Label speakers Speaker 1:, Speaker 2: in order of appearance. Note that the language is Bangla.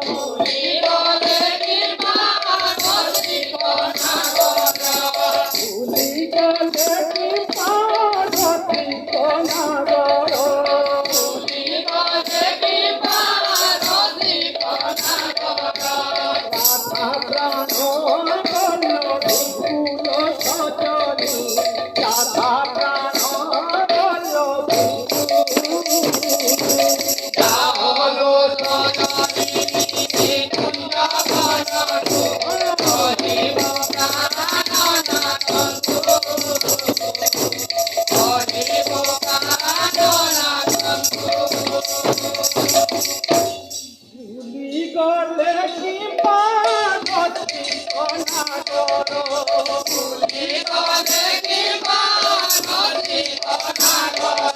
Speaker 1: ভুলি গলে কৃপা রসিক নাগর ভুলি গলে কৃপা রসিক নাগর ভুলি গলে কৃপা রসিক নাগর রাধা প্রাণ বল বিপুল সজনী রাধা প্রাণ বল হলো সজনী কুঞ্জ বরণী হরিব কাননাথ হরিব কাননাথ ভুলি গলে কৃপা রসিক নাগর ভুলি গলে কৃপা রসিক নাগর